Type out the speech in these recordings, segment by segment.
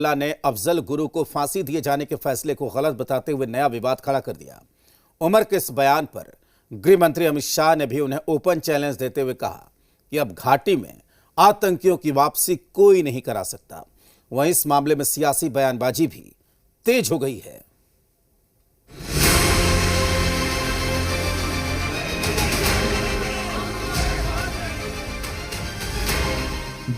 अब्दुल्ला ने अफजल गुरु को फांसी दिए जाने के फैसले को गलत बताते हुए नया विवाद खड़ा कर दिया। उमर के इस बयान पर गृह मंत्री अमित शाह ने भी उन्हें ओपन चैलेंज देते हुए कहा कि अब घाटी में आतंकियों की वापसी कोई नहीं करा सकता। वहीं इस मामले में सियासी बयानबाजी भी तेज हो गई है।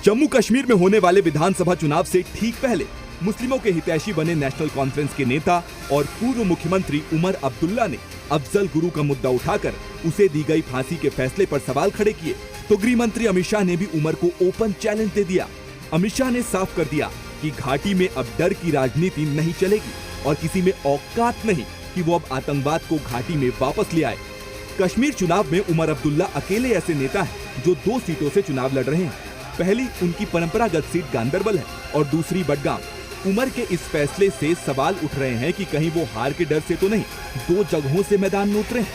जम्मू कश्मीर में होने वाले विधानसभा चुनाव से ठीक पहले मुस्लिमों के हितैषी बने नेशनल कॉन्फ्रेंस के नेता और पूर्व मुख्यमंत्री उमर अब्दुल्ला ने अफजल गुरु का मुद्दा उठाकर उसे दी गई फांसी के फैसले पर सवाल खड़े किए तो गृह मंत्री अमित शाह ने भी उमर को ओपन चैलेंज दे दिया। अमित शाह ने साफ कर दिया कि घाटी में अब डर की राजनीति नहीं चलेगी और किसी में औकात नहीं कि वो अब आतंकवाद को घाटी में वापस ले आए। कश्मीर चुनाव में उमर अब्दुल्ला अकेले ऐसे नेता हैं जो 2 सीटों से चुनाव लड़ रहे हैं। पहली उनकी परंपरागत सीट गांदरबल है और दूसरी बडगाम। उमर के इस फैसले से सवाल उठ रहे हैं कि कहीं वो हार के डर से तो नहीं 2 जगहों से मैदान में उतरे हैं।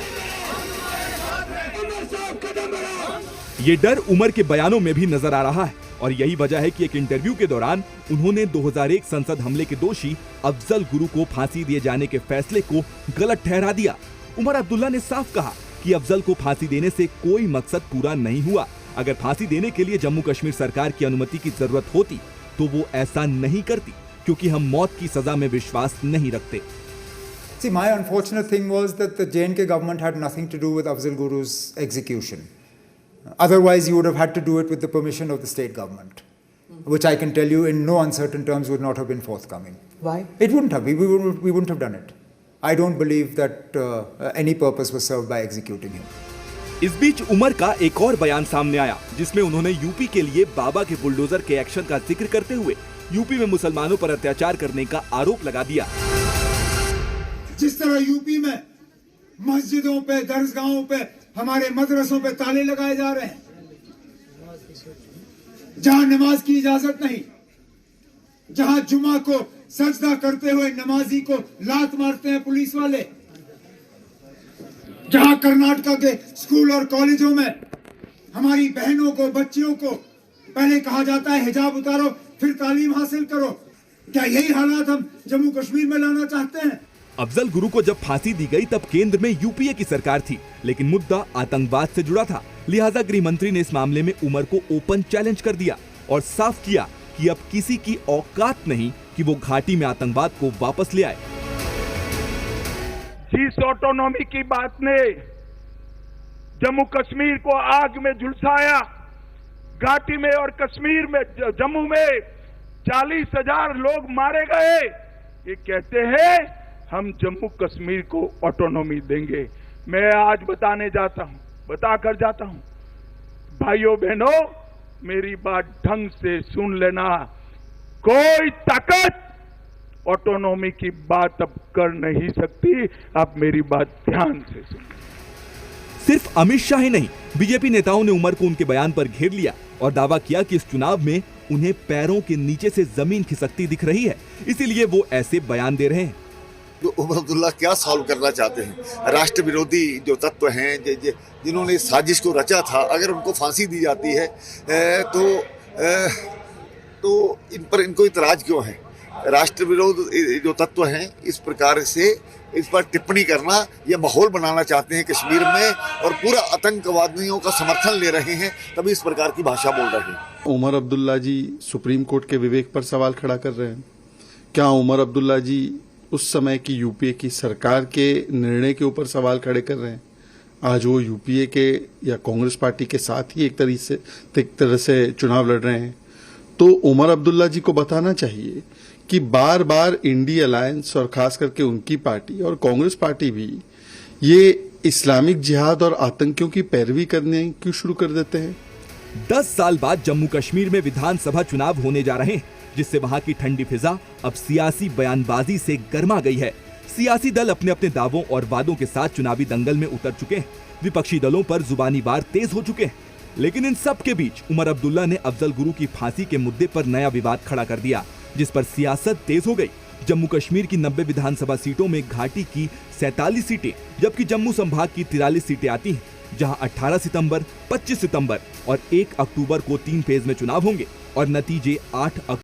ये डर उमर के बयानों में भी नजर आ रहा है और यही वजह है कि एक इंटरव्यू के दौरान उन्होंने 2001 संसद हमले के दोषी अफजल गुरु को फांसी दिए जाने के फैसले को गलत ठहरा दिया। उमर अब्दुल्ला ने साफ कहा कि अफजल को फांसी देने से कोई मकसद पूरा नहीं हुआ। अगर फांसी देने के लिए जम्मू कश्मीर सरकार की अनुमति की जरूरत होती तो वो ऐसा नहीं करती, क्योंकि हम मौत की सजा में विश्वास नहीं रखते। See, my unfortunate thing was that the J&K government had nothing to do with Afzal Guru's execution. Otherwise, you would have had to do it with the permission of the state government, which I can tell you in no uncertain terms would not have been forthcoming. Why? It wouldn't have. We wouldn't have done it. I don't believe that any purpose was served by executing him. इस बीच उमर का एक और बयान सामने आया जिसमें उन्होंने UP के लिए बाबा के बुलडोजर के एक्शन का जिक्र करते हुए यूपी में मुसलमानों पर अत्याचार करने का आरोप लगा दिया। जिस तरह यूपी में मस्जिदों पे, दरगाहों पे, हमारे मदरसों पे ताले लगाए जा रहे हैं, जहां नमाज की इजाजत नहीं, जहां जुमा को सजदा करते हुए नमाजी को लात मारते हैं पुलिस वाले, जहां कर्नाटक के स्कूल और कॉलेजों में हमारी बहनों को, बच्चियों को पहले कहा जाता है हिजाब उतारो फिर तालीम हासिल करो, क्या यही हालात हम जम्मू कश्मीर में लाना चाहते हैं? अफजल गुरु को जब फांसी दी गई तब केंद्र में यूपीए की सरकार थी, लेकिन मुद्दा आतंकवाद से जुड़ा था। लिहाजा गृह मंत्री ने इस मामले में उमर को ओपन चैलेंज कर दिया और साफ किया कि अब किसी की औकात नहीं कि वो घाटी में आतंकवाद को वापस ले आए। जिस ऑटोनॉमी की बात ने जम्मू कश्मीर को आग में झुलसाया, घाटी में और कश्मीर में, जम्मू में 40,000 लोग मारे गए, ये कहते हैं हम जम्मू कश्मीर को ऑटोनॉमी देंगे। मैं आज बताकर जाता हूं, भाइयों बहनों, मेरी बात ढंग से सुन लेना। कोई ताकत ऑटोनॉमी की बात अब कर नहीं सकती। आप मेरी बात ध्यान से सुन। सिर्फ अमित शाह ही नहीं, बीजेपी नेताओं ने उमर को उनके बयान पर घेर लिया और दावा किया कि इस चुनाव में उन्हें पैरों के नीचे से जमीन खिसकती दिख रही है, इसीलिए वो ऐसे बयान दे रहे हैं। जो उमर अब्दुल्ला क्या सॉल्व करना चाहते हैं? राष्ट्र विरोधी जो तत्व हैं, जिन्होंने इस साजिश को रचा था, अगर उनको फांसी दी जाती है तो इन पर इनको इतराज क्यों है? राष्ट्र विरोध जो तत्व हैं, इस प्रकार से इस पर टिप्पणी करना, ये माहौल बनाना चाहते हैं कश्मीर में और पूरा आतंकवादियों का समर्थन ले रहे हैं, तभी इस प्रकार की भाषा बोल रहे हैं। उमर अब्दुल्ला जी सुप्रीम कोर्ट के विवेक पर सवाल खड़ा कर रहे हैं। क्या उमर अब्दुल्ला जी उस समय की यूपीए की सरकार के निर्णय के ऊपर सवाल खड़े कर रहे हैं? आज वो यूपीए के या कांग्रेस पार्टी के साथ ही एक तरह से चुनाव लड़ रहे हैं। तो उमर अब्दुल्ला जी को बताना चाहिए कि बार बार इंडी अलायंस और खास करके उनकी पार्टी और कांग्रेस पार्टी भी ये इस्लामिक जिहाद और आतंकियों की पैरवी करने क्यों शुरू कर देते हैं? 10 साल बाद जम्मू कश्मीर में विधानसभा चुनाव होने जा रहे हैं, जिससे वहां की ठंडी फिजा अब सियासी बयानबाजी से गर्मा गई है। सियासी दल अपने अपने दावों और वादों के साथ चुनावी दंगल में उतर चुके हैं। विपक्षी दलों पर जुबानी वार तेज हो चुके हैं, लेकिन इन सब के बीच उमर अब्दुल्ला ने अफजल गुरु की फांसी के मुद्दे पर नया विवाद खड़ा कर दिया, जिस पर सियासत तेज हो गई। जम्मू कश्मीर की 90 विधानसभा सीटों में घाटी की 47 सीटें, जबकि जम्मू संभाग की 43 सीटें आती हैं, जहां 18 सितंबर, 25 सितंबर और 1 अक्टूबर को 3 फेज में चुनाव होंगे और नतीजे 8